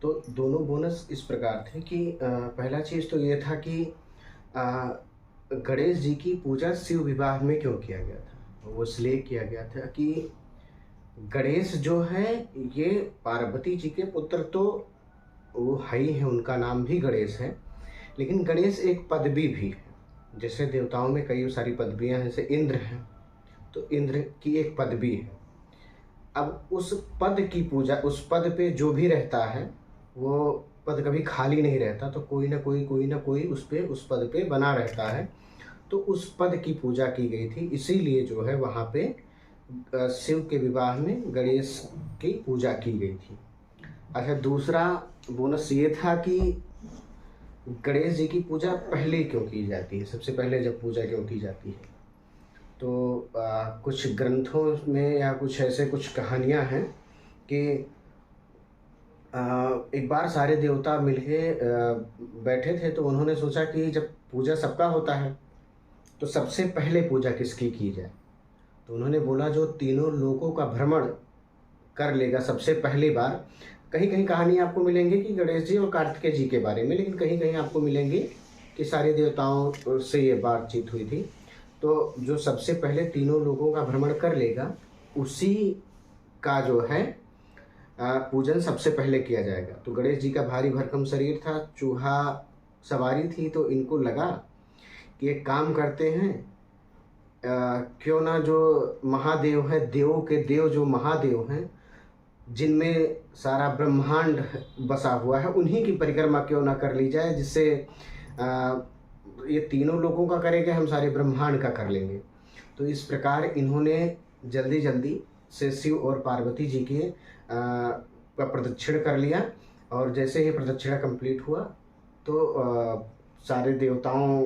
तो दोनों बोनस इस प्रकार थे कि पहला चीज़ तो ये था कि गणेश जी की पूजा शिव विवाह में क्यों किया गया था। वो इसलिए किया गया था कि गणेश जो है ये पार्वती जी के पुत्र तो वो है ही है, उनका नाम भी गणेश है, लेकिन गणेश एक पदवी भी है। जैसे देवताओं में कई सारी पदवियां हैं, जैसे इंद्र हैं, तो इंद्र की एक पदवी है। अब उस पद की पूजा, उस पद पे जो भी रहता है वो पद कभी खाली नहीं रहता, तो कोई ना कोई उस पद पे बना रहता है। तो उस पद की पूजा की गई थी, इसीलिए जो है वहाँ पे शिव के विवाह में गणेश की पूजा की गई थी। अच्छा, दूसरा बोनस ये था कि गणेश जी की पूजा पहले क्यों की जाती है, सबसे पहले जब पूजा क्यों की जाती है। तो कुछ ग्रंथों में या कुछ ऐसे कुछ कहानियाँ हैं कि एक बार सारे देवता मिलके बैठे थे, तो उन्होंने सोचा कि जब पूजा सबका होता है तो सबसे पहले पूजा किसकी की जाए। तो उन्होंने बोला जो तीनों लोकों का भ्रमण कर लेगा सबसे पहली बार। कहीं कहीं कहानी आपको मिलेंगी कि गणेश जी और कार्तिकेय जी के बारे में, लेकिन कहीं कहीं आपको मिलेंगी कि सारे देवताओं से ये बातचीत हुई थी। तो जो सबसे पहले तीनों लोगों का भ्रमण कर लेगा उसी का जो है पूजन सबसे पहले किया जाएगा। तो गणेश जी का भारी भरकम शरीर था, चूहा सवारी थी, तो इनको लगा कि एक काम करते हैं, क्यों ना जो महादेव है, देवों के देव जो महादेव हैं, जिनमें सारा ब्रह्मांड बसा हुआ है, उन्हीं की परिक्रमा क्यों ना कर ली जाए, जिससे ये तीनों लोगों का करेंगे, हम सारे ब्रह्मांड का कर लेंगे। तो इस प्रकार इन्होंने जल्दी जल्दी से शिव और पार्वती जी के प्रदक्षिण कर लिया। और जैसे ही प्रदक्षिणा कंप्लीट हुआ तो सारे देवताओं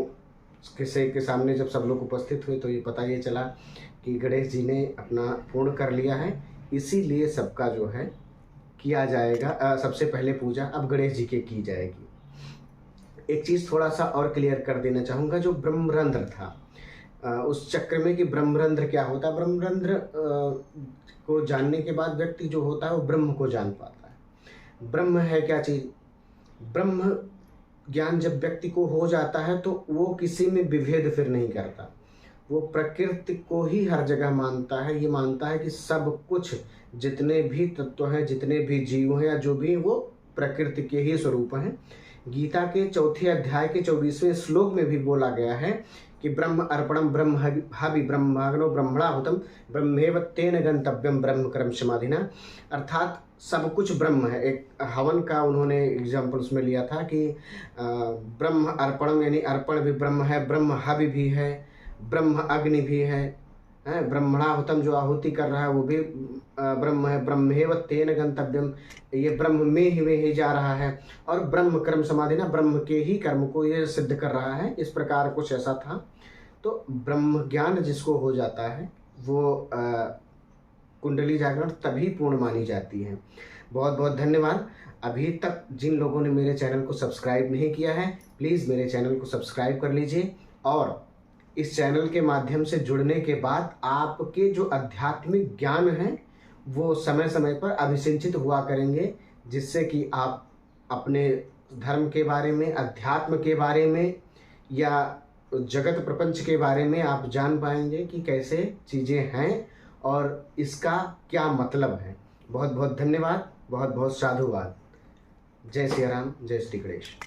के सामने जब सब लोग उपस्थित हुए तो ये पता ये चला कि गणेश जी ने अपना पूर्ण कर लिया है। इसीलिए सबका जो है किया जाएगा, सबसे पहले पूजा अब गणेश जी के की जाएगी। एक चीज़ थोड़ा सा और क्लियर कर देना चाहूँगा, जो ब्रह्मरंध्र था उस चक्र में, कि ब्रह्मरंध्र क्या होता है। ब्रह्मरंध्र को जानने के बाद व्यक्ति जो होता है वो ब्रह्म को जान पाता है। ब्रह्म है क्या चीज़, ब्रह्म ज्ञान जब व्यक्ति को हो जाता है तो वो किसी में विभेद फिर नहीं करता, वो प्रकृति को ही हर जगह मानता है। ये मानता है कि सब कुछ, जितने भी तत्व हैं, जितने भी जीव हैं या जो भी, वो प्रकृति के ही स्वरूप हैं। गीता के 4 अध्याय के 24वें श्लोक में भी बोला गया है कि ब्रह्म अर्पणम ब्रह्म हवि ब्रह्माग्नो ब्रह्मणाहुतम ब्रह्मेव तेन गंतव्यम ब्रह्म कर्म समाधिना। अर्थात सब कुछ ब्रह्म है। एक हवन का उन्होंने एग्जाम्पल उसमें लिया था कि ब्रह्म अर्पणम यानी अर्पण भी ब्रह्म है, ब्रह्म हवि भी है, ब्रह्म अग्नि भी है, ब्रह्मणाहुतम जो आहुति कर रहा है वो भी ब्रह्म है, ब्रह्मेव तेन गंतव्यम, ये ब्रह्म में ही जा रहा है। और ब्रह्म कर्म समाधि ना, ब्रह्म के ही कर्म को ये सिद्ध कर रहा है। इस प्रकार कुछ ऐसा था। तो ब्रह्म ज्ञान जिसको हो जाता है वो कुंडली जागरण तभी पूर्ण मानी जाती है। बहुत बहुत धन्यवाद। अभी तक जिन लोगों ने मेरे चैनल को सब्सक्राइब नहीं किया है, प्लीज़ मेरे चैनल को सब्सक्राइब कर लीजिए। और इस चैनल के माध्यम से जुड़ने के बाद आपके जो आध्यात्मिक ज्ञान हैं वो समय समय पर अभिसिंचित हुआ करेंगे, जिससे कि आप अपने धर्म के बारे में, अध्यात्म के बारे में या जगत प्रपंच के बारे में आप जान पाएंगे कि कैसे चीज़ें हैं और इसका क्या मतलब है। बहुत बहुत धन्यवाद, बहुत बहुत साधुवाद। जय सिया राम, जय श्री गणेश।